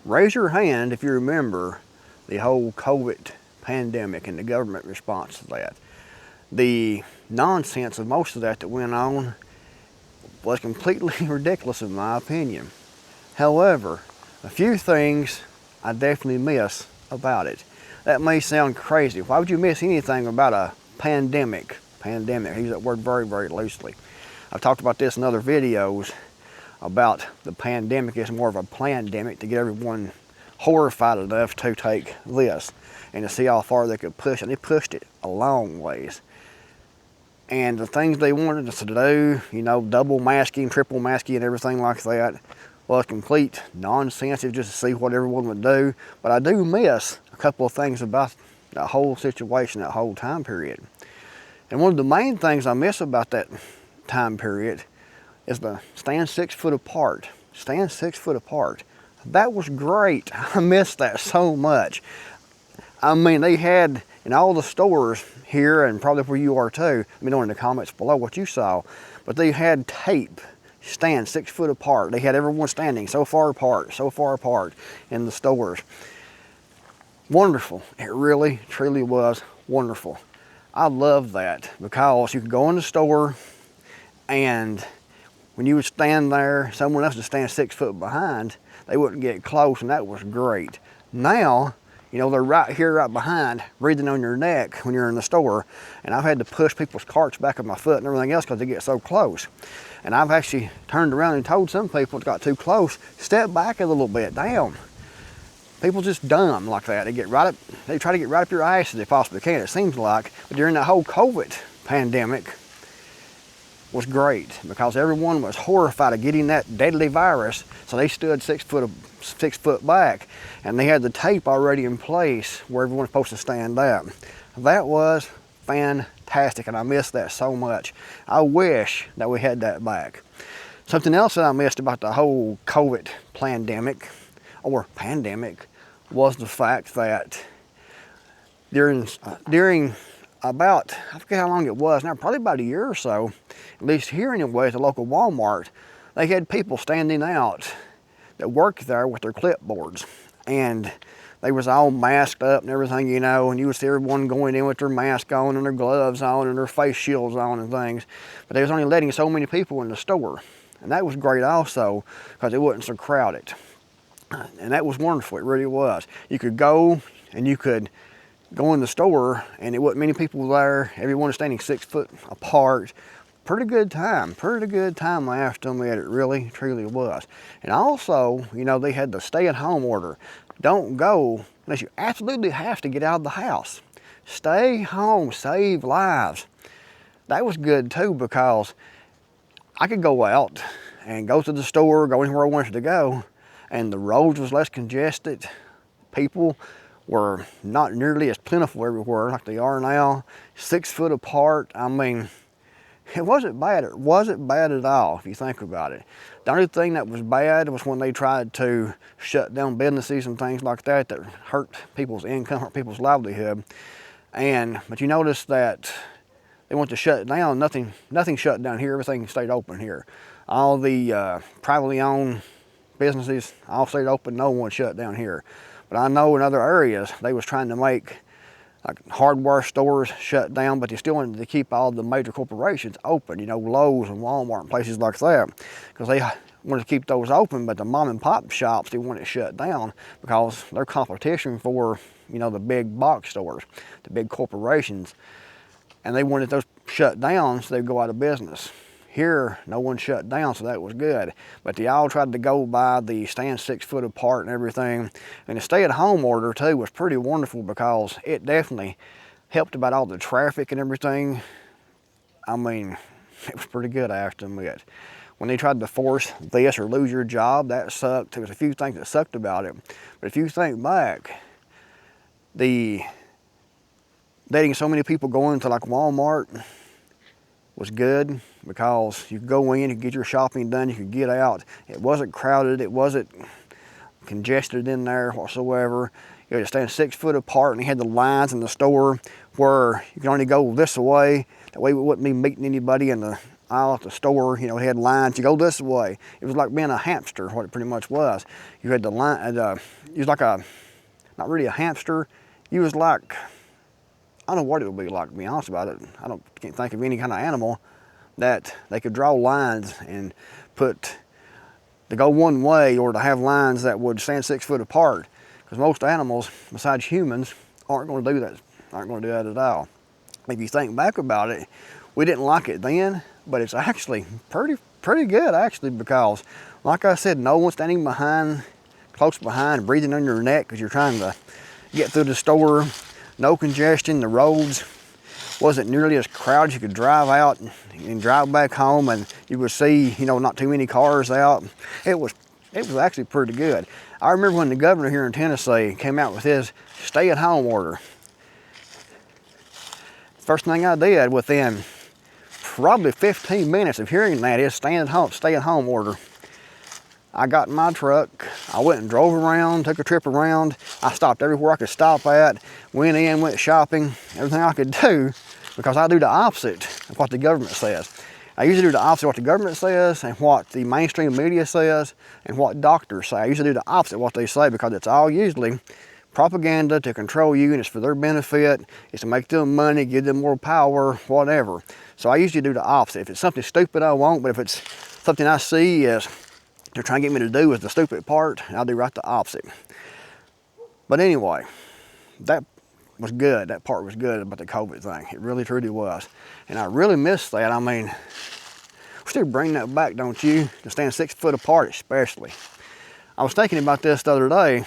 Raise your hand if you remember the whole COVID pandemic and the government response to that. The nonsense of most of that went on was completely ridiculous in my opinion. However, a few things I definitely miss about it. That may sound crazy. Why would you miss anything about a pandemic? Pandemic, I use that word very, very loosely. I've talked about this in other videos about the pandemic is more of a plandemic to get everyone horrified enough to take this and to see how far they could push it. They pushed it a long ways. And the things they wanted us to do, you know, double masking, triple masking, and everything like that, was complete nonsense. It was just to see what everyone would do. But I do miss a couple of things about that whole situation, that whole time period. And one of the main things I miss about that time period is the stand 6 foot apart. Stand 6 foot apart. That was great. I missed that so much. I mean, they had in all the stores here, and probably where you are too, let me know in the comments below what you saw, but they had tape stand 6 foot apart. They had everyone standing so far apart in the stores. Wonderful. It really, truly was wonderful. I love that because you could go in the store and when you would stand there, someone else would stand 6 foot behind, they wouldn't get close, and that was great. Now, you know, they're right here, right behind, breathing on your neck when you're in the store, and I've had to push people's carts back on my foot and everything else because they get so close. And I've actually turned around and told some people that got too close, step back a little bit, down. People just dumb like that. They try to get right up your ass as they possibly can, it seems like. But during that whole COVID pandemic was great because everyone was horrified of getting that deadly virus. So they stood 6 foot back, and they had the tape already in place where everyone's supposed to stand up. That was fantastic, and I missed that so much. I wish that we had that back. Something else that I missed about the whole COVID pandemic was the fact that during about, I forget how long it was now, probably about a year or so, at least here anyway, at the local Walmart, they had people standing out that worked there with their clipboards, and they was all masked up and everything, you know, and you would see everyone going in with their mask on and their gloves on and their face shields on and things, but they was only letting so many people in the store, and that was great also because it wasn't so crowded. And that was wonderful, it really was. You could go and you could go in the store and it wasn't many people there. Everyone was standing 6 foot apart. Pretty good time, I have to admit, it really, truly was. And also, you know, they had the stay-at-home order. Don't go unless you absolutely have to get out of the house. Stay home, save lives. That was good too because I could go out and go to the store, go anywhere I wanted to go, and the roads was less congested. People were not nearly as plentiful everywhere like they are now. 6 foot apart, I mean, it wasn't bad. It wasn't bad at all if you think about it. The only thing that was bad was when they tried to shut down businesses and things like that that hurt people's income, hurt people's livelihood. But you notice that they want to shut it down. Nothing shut down here. Everything stayed open here. All the privately owned businesses all stayed open. No one shut down here. But I know in other areas they was trying to make like hardware stores shut down, but they still wanted to keep all the major corporations open, you know, Lowe's and Walmart and places like that, because they wanted to keep those open, but the mom and pop shops, they wanted it shut down because they're competition for, you know, the big box stores, the big corporations, and they wanted those shut down so they'd go out of business. Here, no one shut down, so that was good. But they all tried to go by the stand 6 foot apart and everything. And the stay-at-home order, too, was pretty wonderful because it definitely helped about all the traffic and everything. I mean, it was pretty good, I have to admit. When they tried to force this or lose your job, that sucked. There was a few things that sucked about it. But if you think back, letting so many people go into like Walmart was good because you could go in, you could get your shopping done, you could get out. It wasn't crowded, it wasn't congested in there whatsoever. You had to stand 6 foot apart, and you had the lines in the store where you could only go this way. That way we wouldn't be meeting anybody in the aisle at the store, you know, had lines. You go this way. It was like being a hamster, what it pretty much was. You had the line, you was like a, not really a hamster. You was like, I don't know what it would be like, to be honest about it. Can't think of any kind of animal that they could draw lines and put, to go one way, or to have lines that would stand 6 foot apart. Because most animals, besides humans, aren't going to do that. Aren't going to do that at all. If you think back about it, we didn't like it then, but it's actually pretty good actually, because like I said, no one standing behind, close behind, breathing on your neck because you're trying to get through the store. No congestion. The roads wasn't nearly as crowded. You could drive out and drive back home, and you would see, you know, not too many cars out. It was actually pretty good. I remember when the governor here in Tennessee came out with his stay-at-home order. First thing I did within probably 15 minutes of hearing that is stay-at-home order. I got in my truck, I went and drove around, took a trip around. I stopped everywhere I could stop at, went in, went shopping, everything I could do, because I do the opposite of what the government says. I usually do the opposite of what the government says and what the mainstream media says and what doctors say. I usually do the opposite of what they say, because it's all usually propaganda to control you, and it's for their benefit. It's to make them money, give them more power, whatever. So I usually do the opposite. If it's something stupid, I won't, but if it's something I see is they're trying to get me to do is the stupid part, I'll do right the opposite. But anyway, that was good. That part was good about the COVID thing. It really, truly was. And I really miss that. I mean, we still bring that back, don't you? To stand 6 foot apart, especially. I was thinking about this the other day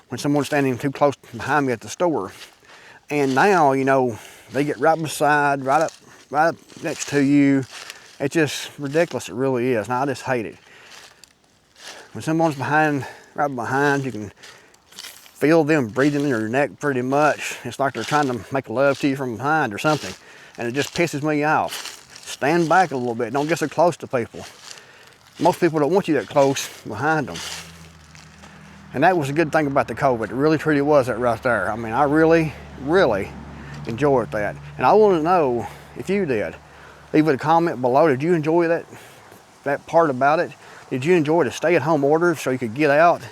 when someone's standing too close behind me at the store. And now, you know, they get right beside, right up next to you. It's just ridiculous. It really is. And I just hate it. When someone's right behind, you can feel them breathing in your neck pretty much. It's like they're trying to make love to you from behind or something. And it just pisses me off. Stand back a little bit. Don't get so close to people. Most people don't want you that close behind them. And that was a good thing about the COVID. It really, truly was that right there. I mean, I really, really enjoyed that. And I want to know if you did. Leave a comment below. Did you enjoy that part about it? Did you enjoy the stay-at-home order so you could get out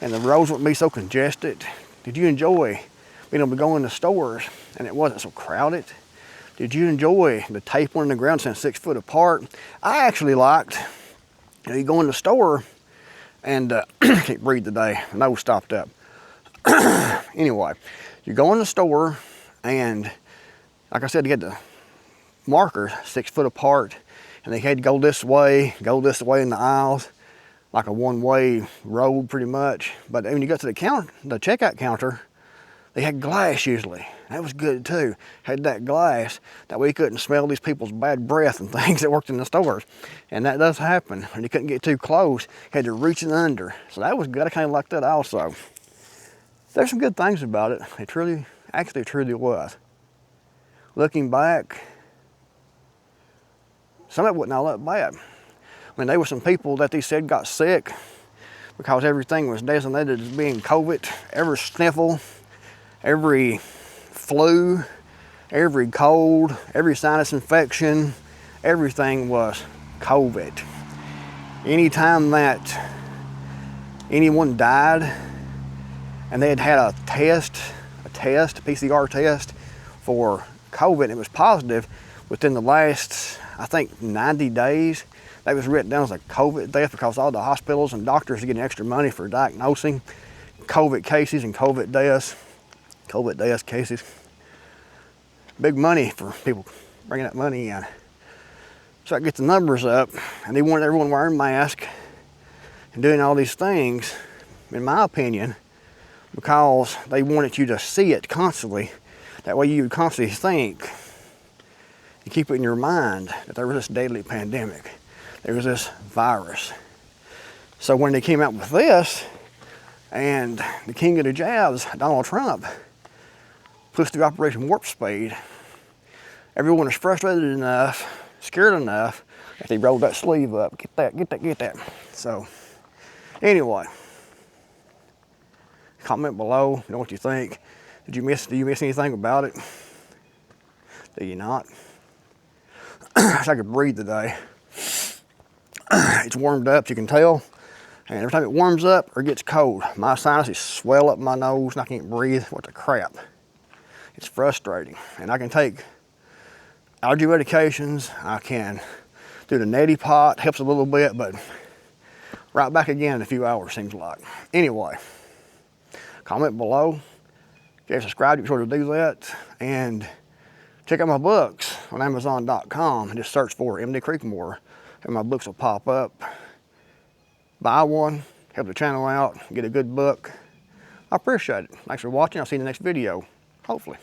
and the roads wouldn't be so congested? Did you enjoy being able to go in the stores and it wasn't so crowded? Did you enjoy the tape on the ground saying 6 foot apart? I actually liked, you know, you go in the store and I can't breathe today. My nose stopped up. Anyway, you go in the store and, like I said, you get the markers 6 foot apart, and they had to go this way in the aisles, like a one-way road pretty much. But when you got to the checkout counter, they had glass usually. That was good too. Had that glass, that way you couldn't smell these people's bad breath and things that worked in the stores. And that does happen. When you couldn't get too close, you had to reach in under. So that was good. I kind of liked that also. There's some good things about it. It truly was. Looking back, some of it wasn't all that bad. I mean, there were some people that they said got sick because everything was designated as being COVID. Every sniffle, every flu, every cold, every sinus infection, everything was COVID. Anytime that anyone died and they had a PCR test for COVID, it was positive within the last, I think, 90 days. That was written down as a COVID death because all the hospitals and doctors are getting extra money for diagnosing COVID cases and COVID death cases. Big money for people bringing that money in. So I get the numbers up, and they wanted everyone wearing masks and doing all these things, in my opinion, because they wanted you to see it constantly. That way you would constantly think and keep it in your mind that there was this deadly pandemic. There was this virus. So when they came out with this, and the king of the jabs, Donald Trump, pushed through Operation Warp Speed, everyone was frustrated enough, scared enough, that they rolled that sleeve up. Get that. So, anyway, comment below, you know what you think. Do you miss anything about it? Do you not? I could breathe today. It's warmed up, you can tell. And every time it warms up or gets cold, my sinuses swell up my nose and I can't breathe. What the crap? It's frustrating. And I can take allergy medications. I can do the neti pot, helps a little bit, but right back again in a few hours, seems like. Anyway, comment below. If you subscribe, be sure to do that. And check out my books on Amazon.com and just search for MD Creekmore, and my books will pop up. Buy one, help the channel out, get a good book. I appreciate it. Thanks for watching. I'll see you in the next video, hopefully.